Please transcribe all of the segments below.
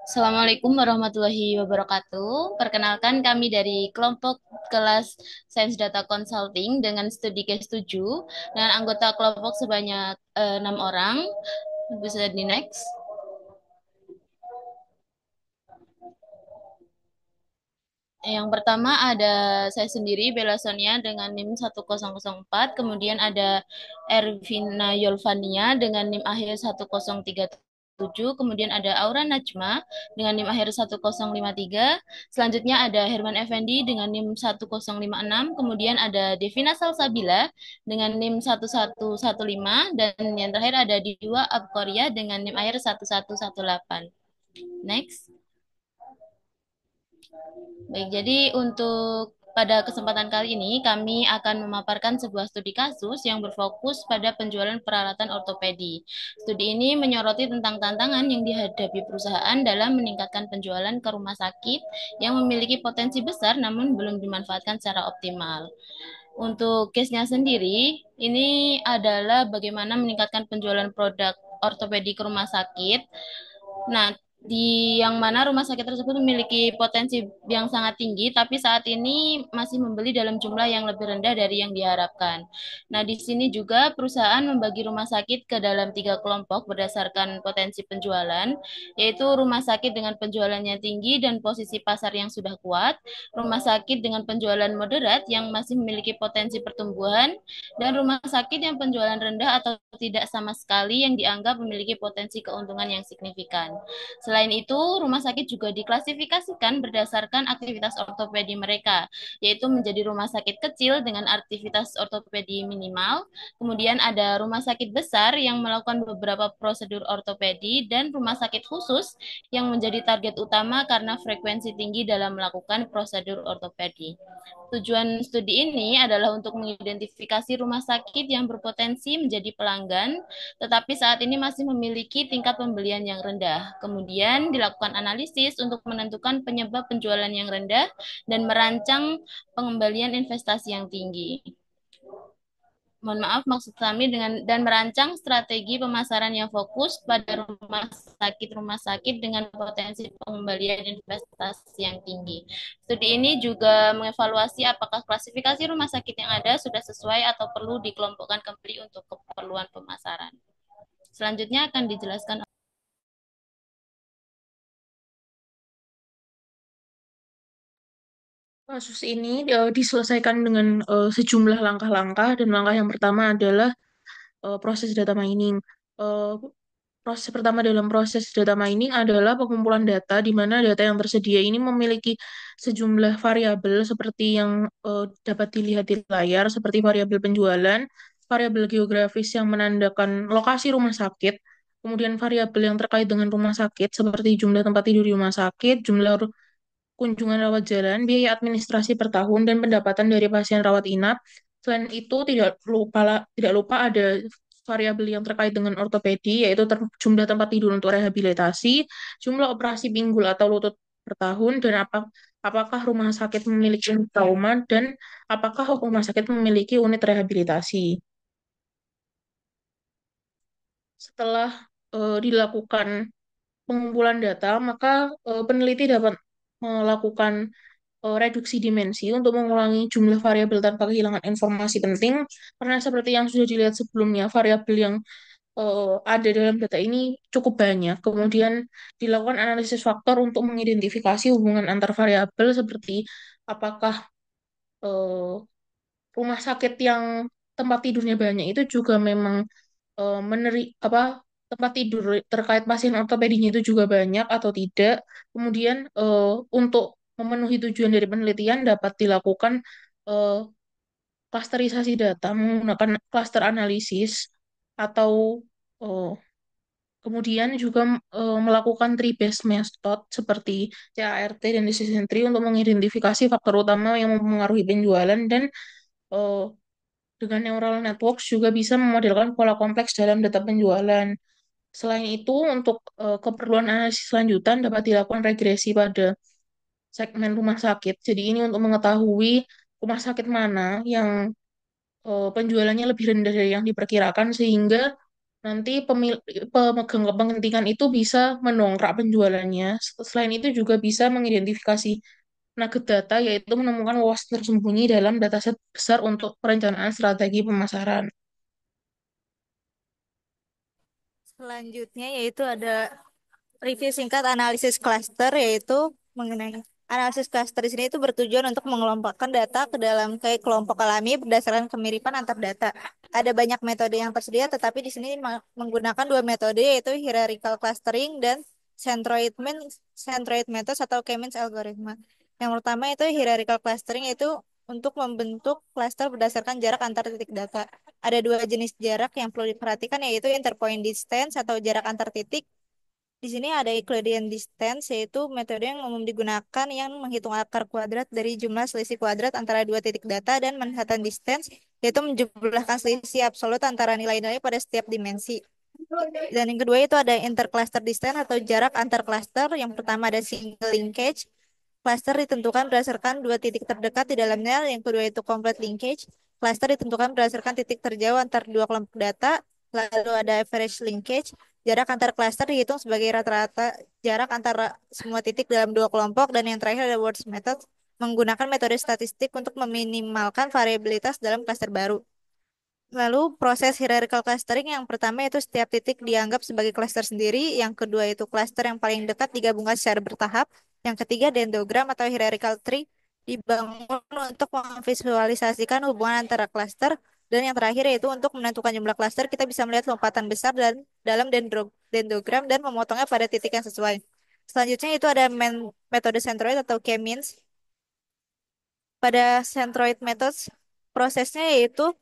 Assalamualaikum warahmatullahi wabarakatuh. Perkenalkan kami dari kelompok kelas Science Data Consulting dengan studi case 7 dengan anggota kelompok sebanyak 6 orang. Bisa di next. Yang pertama ada saya sendiri Bella Sonia dengan NIM 1004, kemudian ada Ervina Yolvania dengan NIM akhir 1037, kemudian ada Aura Najma dengan NIM akhir 1053, selanjutnya ada Herman Effendi dengan NIM 1056, kemudian ada Devina Salsabila dengan NIM 1115, dan yang terakhir ada Diwa Abkoria dengan NIM akhir 1118. Next. Baik, jadi untuk pada kesempatan kali ini kami akan memaparkan sebuah studi kasus yang berfokus pada penjualan peralatan ortopedi. Studi ini menyoroti tentang tantangan yang dihadapi perusahaan dalam meningkatkan penjualan ke rumah sakit yang memiliki potensi besar namun belum dimanfaatkan secara optimal. Untuk case-nya sendiri, ini adalah bagaimana meningkatkan penjualan produk ortopedi ke rumah sakit. Nah, di yang mana rumah sakit tersebut memiliki potensi yang sangat tinggi, tapi saat ini masih membeli dalam jumlah yang lebih rendah dari yang diharapkan. Nah, di sini juga perusahaan membagi rumah sakit ke dalam tiga kelompok berdasarkan potensi penjualan, yaitu rumah sakit dengan penjualannya tinggi dan posisi pasar yang sudah kuat, rumah sakit dengan penjualan moderat yang masih memiliki potensi pertumbuhan, dan rumah sakit yang penjualan rendah atau tidak sama sekali yang dianggap memiliki potensi keuntungan yang signifikan. Selain itu, rumah sakit juga diklasifikasikan berdasarkan aktivitas ortopedi mereka, yaitu menjadi rumah sakit kecil dengan aktivitas ortopedi minimal, kemudian ada rumah sakit besar yang melakukan beberapa prosedur ortopedi, dan rumah sakit khusus yang menjadi target utama karena frekuensi tinggi dalam melakukan prosedur ortopedi. Tujuan studi ini adalah untuk mengidentifikasi rumah sakit yang berpotensi menjadi pelanggan, tetapi saat ini masih memiliki tingkat pembelian yang rendah. Kemudian dilakukan analisis untuk menentukan penyebab penjualan yang rendah dan merancang pengembalian investasi yang tinggi. Mohon maaf, maksud kami dengan dan merancang strategi pemasaran yang fokus pada rumah sakit dengan potensi pengembalian investasi yang tinggi. Studi ini juga mengevaluasi apakah klasifikasi rumah sakit yang ada sudah sesuai atau perlu dikelompokkan kembali untuk keperluan pemasaran. Selanjutnya akan dijelaskan. Kasus ini diselesaikan dengan sejumlah langkah-langkah, dan langkah yang pertama adalah proses data mining. Eh, Proses pertama dalam proses data mining adalah pengumpulan data, di mana data yang tersedia ini memiliki sejumlah variabel seperti yang dapat dilihat di layar, seperti variabel penjualan, variabel geografis yang menandakan lokasi rumah sakit, kemudian variabel yang terkait dengan rumah sakit seperti jumlah tempat tidur di rumah sakit, jumlah kunjungan rawat jalan, biaya administrasi per tahun, dan pendapatan dari pasien rawat inap. Selain itu, tidak lupa ada variabel yang terkait dengan ortopedi, yaitu jumlah tempat tidur untuk rehabilitasi, jumlah operasi pinggul atau lutut per tahun, dan apakah rumah sakit memiliki unit trauma, dan apakah rumah sakit memiliki unit rehabilitasi. Setelah dilakukan pengumpulan data, maka peneliti dapat melakukan reduksi dimensi untuk mengurangi jumlah variabel tanpa kehilangan informasi penting, karena seperti yang sudah dilihat sebelumnya, variabel yang ada dalam data ini cukup banyak. Kemudian dilakukan analisis faktor untuk mengidentifikasi hubungan antar variabel, seperti apakah eh, rumah sakit yang tempat tidurnya banyak itu juga memang apa tempat tidur terkait pasien ortopedinya itu juga banyak atau tidak. Kemudian untuk memenuhi tujuan dari penelitian dapat dilakukan eh, klasterisasi data menggunakan klaster analisis, atau eh, kemudian juga melakukan tree based method seperti CART dan decision tree untuk mengidentifikasi faktor utama yang mempengaruhi penjualan, dan eh, dengan neural networks juga bisa memodelkan pola kompleks dalam data penjualan. Selain itu, untuk keperluan analisis lanjutan dapat dilakukan regresi pada segmen rumah sakit. Jadi ini untuk mengetahui rumah sakit mana yang penjualannya lebih rendah dari yang diperkirakan, sehingga nanti pemegang kepentingan itu bisa mendongkrak penjualannya. Selain itu juga bisa mengidentifikasi nugget data, yaitu menemukan wawasan tersembunyi dalam dataset besar untuk perencanaan strategi pemasaran. Selanjutnya yaitu ada review singkat analisis cluster, yaitu mengenai analisis cluster di sini itu bertujuan untuk mengelompokkan data ke dalam kayak kelompok alami berdasarkan kemiripan antar data. Ada banyak metode yang tersedia, tetapi di sini menggunakan dua metode, yaitu hierarchical clustering dan centroid methods atau K-means algorithm. Yang pertama itu hierarchical clustering, itu untuk membentuk cluster berdasarkan jarak antar titik data. Ada dua jenis jarak yang perlu diperhatikan, yaitu interpoint distance atau jarak antar titik. Di sini ada Euclidean distance, yaitu metode yang umum digunakan yang menghitung akar kuadrat dari jumlah selisih kuadrat antara dua titik data, dan Manhattan distance, yaitu menjumlahkan selisih absolut antara nilai-nilai pada setiap dimensi. Dan yang kedua itu ada intercluster distance atau jarak antar cluster. Yang pertama ada single linkage. Cluster ditentukan berdasarkan dua titik terdekat di dalamnya. Yang kedua itu complete linkage. Cluster ditentukan berdasarkan titik terjauh antar dua kelompok data. Lalu ada average linkage. Jarak antar cluster dihitung sebagai rata-rata jarak antara semua titik dalam dua kelompok. Dan yang terakhir ada Wurtz method, menggunakan metode statistik untuk meminimalkan variabilitas dalam cluster baru. Lalu proses hierarchical clustering yang pertama itu setiap titik dianggap sebagai cluster sendiri. Yang kedua itu cluster yang paling dekat digabungkan secara bertahap. Yang ketiga dendrogram atau hierarchical tree dibangun untuk memvisualisasikan hubungan antara cluster. Dan yang terakhir yaitu untuk menentukan jumlah cluster, kita bisa melihat lompatan besar dan dalam dendrogram dan memotongnya pada titik yang sesuai. Selanjutnya itu ada metode centroid atau K-means. Pada centroid methods, prosesnya yaitu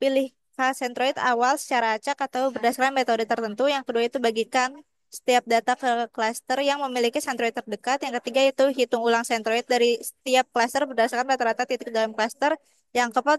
pilih centroid awal secara acak atau berdasarkan metode tertentu. Yang kedua itu bagikan setiap data ke cluster yang memiliki centroid terdekat. Yang ketiga itu hitung ulang centroid dari setiap cluster berdasarkan rata-rata titik dalam cluster. Yang keempat,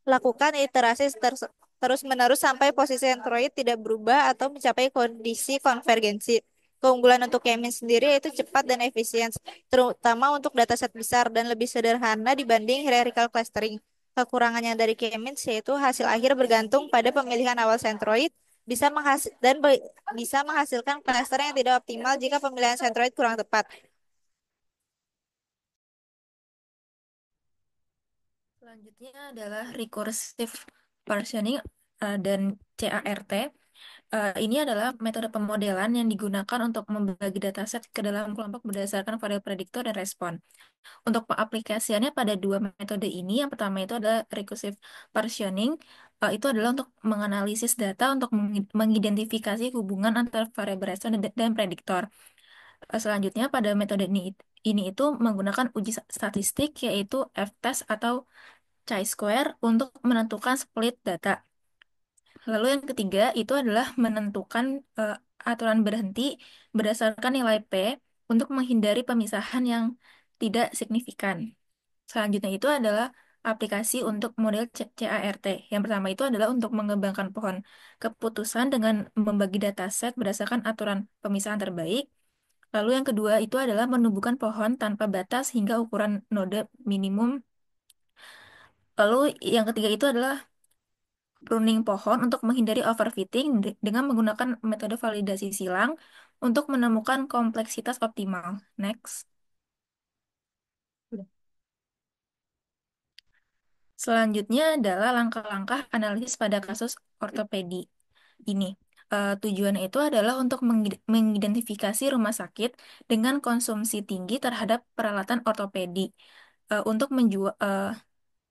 lakukan iterasi terus-menerus sampai posisi centroid tidak berubah atau mencapai kondisi konvergensi. Keunggulan untuk Kemin sendiri yaitu cepat dan efisien, terutama untuk dataset besar dan lebih sederhana dibanding hierarchical clustering. Kekurangannya dari K-means yaitu hasil akhir bergantung pada pemilihan awal centroid, bisa menghasilkan cluster yang tidak optimal jika pemilihan centroid kurang tepat. Selanjutnya adalah recursive partitioning dan CART. Ini adalah metode pemodelan yang digunakan untuk membagi dataset ke dalam kelompok berdasarkan variabel prediktor dan respon. Untuk aplikasiannya pada dua metode ini, yang pertama itu adalah recursive partitioning, itu adalah untuk menganalisis data untuk mengidentifikasi hubungan antara variabel respon dan prediktor. Selanjutnya pada metode ini itu menggunakan uji statistik, yaitu F-test atau chi-square untuk menentukan split data. Lalu yang ketiga itu adalah menentukan aturan berhenti berdasarkan nilai P untuk menghindari pemisahan yang tidak signifikan. Selanjutnya itu adalah aplikasi untuk model CART. Yang pertama itu adalah untuk mengembangkan pohon keputusan dengan membagi dataset berdasarkan aturan pemisahan terbaik. Lalu yang kedua itu adalah menumbuhkan pohon tanpa batas hingga ukuran node minimum. Lalu yang ketiga itu adalah pruning pohon untuk menghindari overfitting dengan menggunakan metode validasi silang untuk menemukan kompleksitas optimal. Next. Selanjutnya adalah langkah-langkah analisis pada kasus ortopedi ini. Tujuannya itu adalah untuk mengidentifikasi rumah sakit dengan konsumsi tinggi terhadap peralatan ortopedi untuk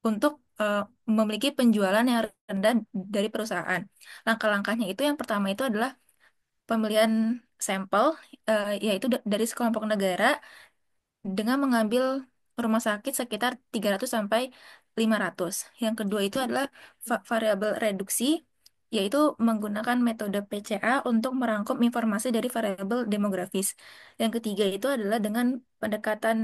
untuk eh, memiliki penjualan yang rendah dari perusahaan. Langkah-langkahnya itu yang pertama itu adalah pemilihan sampel, yaitu dari sekelompok negara dengan mengambil rumah sakit sekitar 300 sampai 500. Yang kedua itu adalah variabel reduksi, yaitu menggunakan metode PCA untuk merangkum informasi dari variabel demografis. Yang ketiga itu adalah dengan pendekatan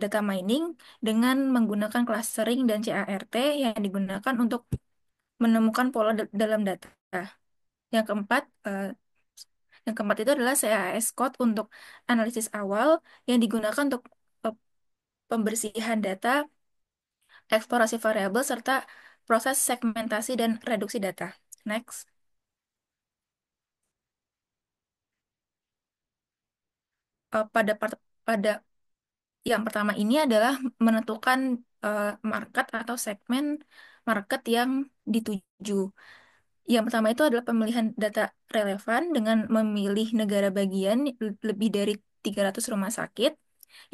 data mining dengan menggunakan clustering dan CART yang digunakan untuk menemukan pola dalam data. Yang keempat, yang keempat itu adalah CAS code untuk analisis awal yang digunakan untuk eh, pembersihan data, eksplorasi variabel, serta proses segmentasi dan reduksi data. Next. pada yang pertama ini adalah menentukan market atau segmen market yang dituju. Yang pertama itu adalah pemilihan data relevan dengan memilih negara bagian lebih dari 300 rumah sakit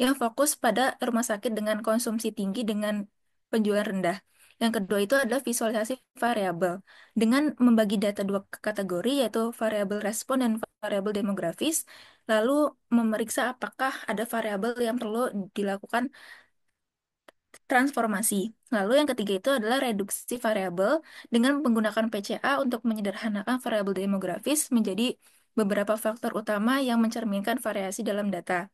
yang fokus pada rumah sakit dengan konsumsi tinggi dengan penjualan rendah. Yang kedua itu adalah visualisasi variabel dengan membagi data dua kategori yaitu variabel respon dan variabel demografis, lalu memeriksa apakah ada variabel yang perlu dilakukan transformasi. Lalu yang ketiga itu adalah reduksi variabel dengan menggunakan PCA untuk menyederhanakan variabel demografis menjadi beberapa faktor utama yang mencerminkan variasi dalam data.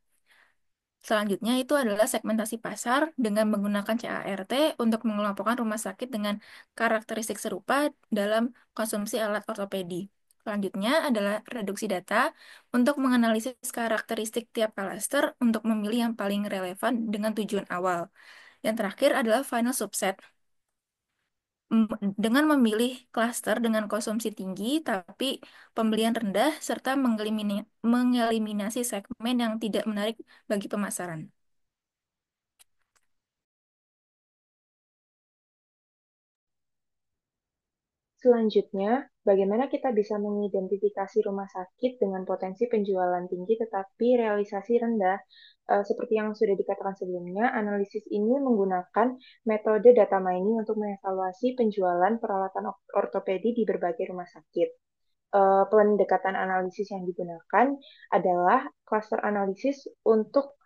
Selanjutnya itu adalah segmentasi pasar dengan menggunakan CART untuk mengelompokkan rumah sakit dengan karakteristik serupa dalam konsumsi alat ortopedi. Selanjutnya adalah reduksi data untuk menganalisis karakteristik tiap klaster untuk memilih yang paling relevan dengan tujuan awal. Yang terakhir adalah final subset. Dengan memilih klaster dengan konsumsi tinggi tapi pembelian rendah serta mengeliminasi segmen yang tidak menarik bagi pemasaran. Selanjutnya, bagaimana kita bisa mengidentifikasi rumah sakit dengan potensi penjualan tinggi tetapi realisasi rendah? Seperti yang sudah dikatakan sebelumnya, analisis ini menggunakan metode data mining untuk mengevaluasi penjualan peralatan ortopedi di berbagai rumah sakit. Pendekatan analisis yang digunakan adalah cluster analisis untuk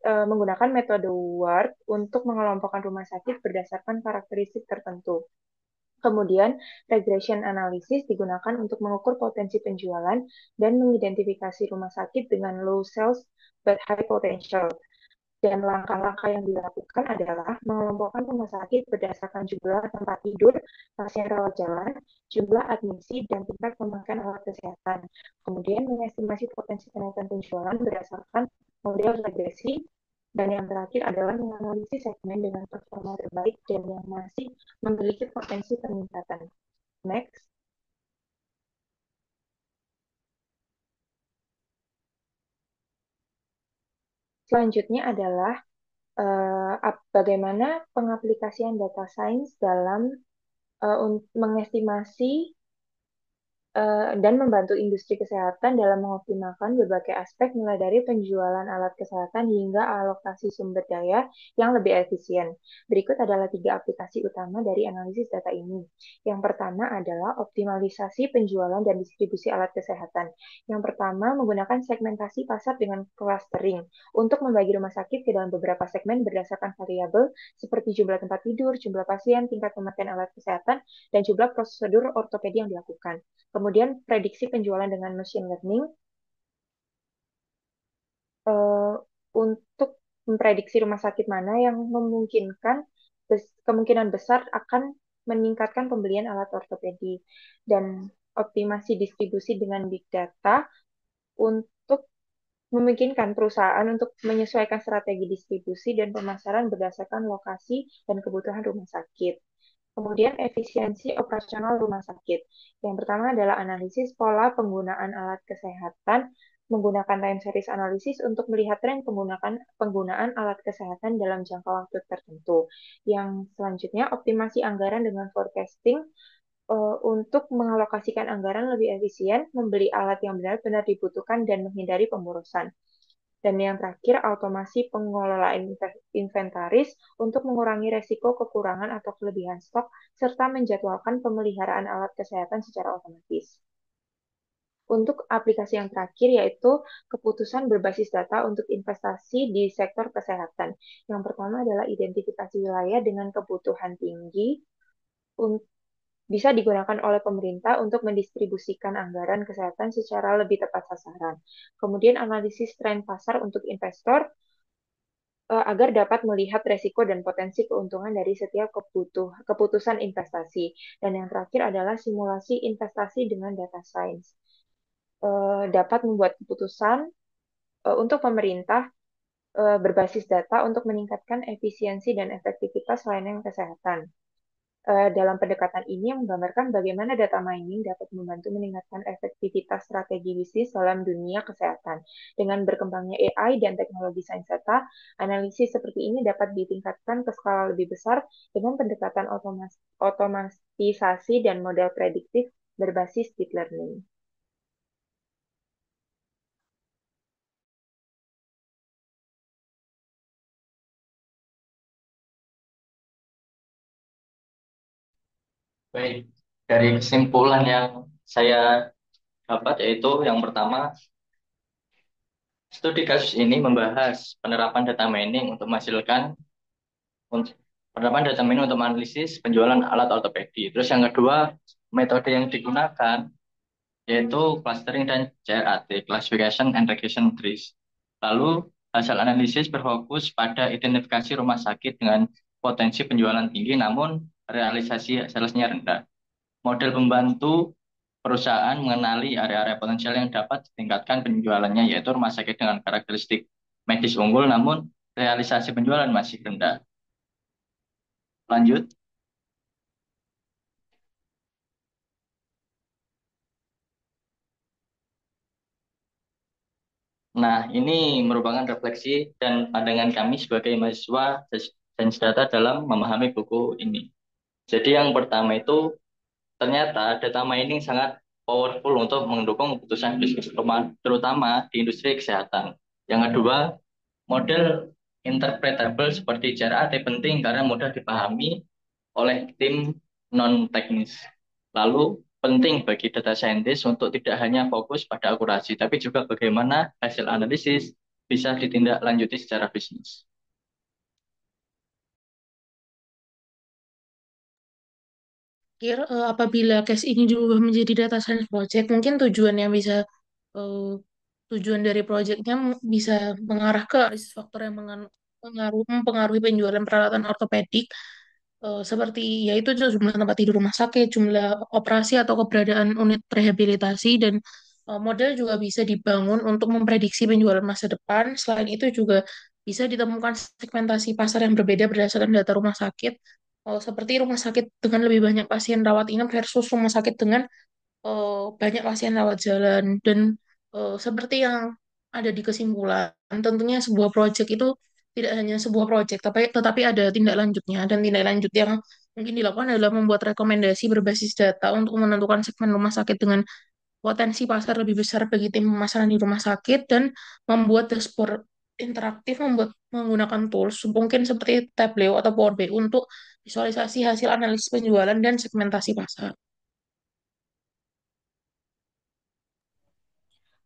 menggunakan metode WARD untuk mengelompokkan rumah sakit berdasarkan karakteristik tertentu. Kemudian, regression analysis digunakan untuk mengukur potensi penjualan dan mengidentifikasi rumah sakit dengan low sales but high potential. Dan langkah-langkah yang dilakukan adalah mengelompokkan rumah sakit berdasarkan jumlah tempat tidur, pasien rawat jalan, jumlah admisi, dan tingkat pemakaian alat kesehatan. Kemudian mengestimasi potensi kenaikan penjualan berdasarkan model regresi. Dan yang terakhir adalah menganalisis segmen dengan performa terbaik dan yang masih memiliki potensi peningkatan. Next. Selanjutnya adalah bagaimana pengaplikasian data science dalam mengestimasi dan membantu industri kesehatan dalam mengoptimalkan berbagai aspek mulai dari penjualan alat kesehatan hingga alokasi sumber daya yang lebih efisien. Berikut adalah 3 aplikasi utama dari analisis data ini. Yang pertama adalah optimalisasi penjualan dan distribusi alat kesehatan. Yang pertama menggunakan segmentasi pasar dengan clustering untuk membagi rumah sakit ke dalam beberapa segmen berdasarkan variabel seperti jumlah tempat tidur, jumlah pasien, tingkat pemakaian alat kesehatan, dan jumlah prosedur ortopedi yang dilakukan. Kemudian prediksi penjualan dengan machine learning untuk memprediksi rumah sakit mana yang memungkinkan kemungkinan besar akan meningkatkan pembelian alat ortopedi dan optimasi distribusi dengan big data untuk memungkinkan perusahaan untuk menyesuaikan strategi distribusi dan pemasaran berdasarkan lokasi dan kebutuhan rumah sakit. Kemudian efisiensi operasional rumah sakit. Yang pertama adalah analisis pola penggunaan alat kesehatan menggunakan time series analysis untuk melihat tren penggunaan alat kesehatan dalam jangka waktu tertentu. Yang selanjutnya optimasi anggaran dengan forecasting untuk mengalokasikan anggaran lebih efisien, membeli alat yang benar-benar dibutuhkan dan menghindari pemborosan. Dan yang terakhir, automasi pengelolaan inventaris untuk mengurangi resiko kekurangan atau kelebihan stok, serta menjadwalkan pemeliharaan alat kesehatan secara otomatis. Untuk aplikasi yang terakhir, yaitu keputusan berbasis data untuk investasi di sektor kesehatan. Yang pertama adalah identifikasi wilayah dengan kebutuhan tinggi, bisa digunakan oleh pemerintah untuk mendistribusikan anggaran kesehatan secara lebih tepat sasaran. Kemudian analisis tren pasar untuk investor agar dapat melihat resiko dan potensi keuntungan dari setiap keputusan investasi. Dan yang terakhir adalah simulasi investasi dengan data science. Dapat membuat keputusan untuk pemerintah berbasis data untuk meningkatkan efisiensi dan efektivitas layanan kesehatan. Dalam pendekatan ini menggambarkan bagaimana data mining dapat membantu meningkatkan efektivitas strategi bisnis dalam dunia kesehatan. Dengan berkembangnya AI dan teknologi sains data, analisis seperti ini dapat ditingkatkan ke skala lebih besar dengan pendekatan otomatisasi dan model prediktif berbasis deep learning. Baik, dari kesimpulan yang saya dapat yaitu yang pertama, studi kasus ini membahas penerapan data mining untuk menghasilkan un- penerapan data mining untuk analisis penjualan alat ortopedi. Terus yang kedua, metode yang digunakan yaitu clustering dan CRAT, Classification and Regression Trees. Lalu hasil analisis berfokus pada identifikasi rumah sakit dengan potensi penjualan tinggi namun realisasi salesnya rendah. Model pembantu perusahaan mengenali area-area potensial yang dapat ditingkatkan penjualannya, yaitu rumah sakit dengan karakteristik medis unggul namun realisasi penjualan masih rendah. Lanjut. Nah, ini merupakan refleksi dan pandangan kami sebagai mahasiswa sains data dalam memahami buku ini. Jadi yang pertama itu ternyata data mining sangat powerful untuk mendukung keputusan bisnis terutama di industri kesehatan. Yang kedua, model interpretable seperti CRAT penting karena mudah dipahami oleh tim non-teknis. Lalu penting bagi data scientist untuk tidak hanya fokus pada akurasi, tapi juga bagaimana hasil analisis bisa ditindaklanjuti secara bisnis. Apabila case ini diubah menjadi data science project, mungkin eh, tujuan dari projectnya bisa mengarah ke analisis faktor yang mempengaruhi penjualan peralatan ortopedik, seperti yaitu jumlah tempat tidur rumah sakit, jumlah operasi atau keberadaan unit rehabilitasi, dan model juga bisa dibangun untuk memprediksi penjualan masa depan. Selain itu juga bisa ditemukan segmentasi pasar yang berbeda berdasarkan data rumah sakit, seperti rumah sakit dengan lebih banyak pasien rawat inap versus rumah sakit dengan banyak pasien rawat jalan. Dan seperti yang ada di kesimpulan, tentunya sebuah proyek itu tidak hanya sebuah proyek, tetapi ada tindak lanjutnya. Dan tindak lanjut yang mungkin dilakukan adalah membuat rekomendasi berbasis data untuk menentukan segmen rumah sakit dengan potensi pasar lebih besar bagi tim pemasaran di rumah sakit, dan membuat dashboard interaktif menggunakan tools mungkin seperti Tableau atau Power BI untuk visualisasi hasil analisis penjualan dan segmentasi pasar.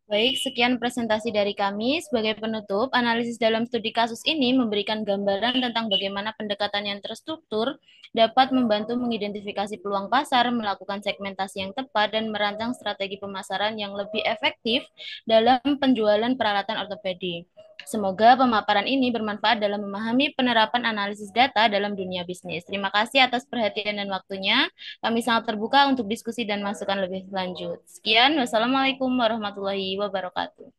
Baik, sekian presentasi dari kami. Sebagai penutup, analisis dalam studi kasus ini memberikan gambaran tentang bagaimana pendekatan yang terstruktur dapat membantu mengidentifikasi peluang pasar, melakukan segmentasi yang tepat, dan merancang strategi pemasaran yang lebih efektif dalam penjualan peralatan ortopedi. Semoga pemaparan ini bermanfaat dalam memahami penerapan analisis data dalam dunia bisnis. Terima kasih atas perhatian dan waktunya. Kami sangat terbuka untuk diskusi dan masukan lebih lanjut. Sekian, wassalamualaikum warahmatullahi wabarakatuh.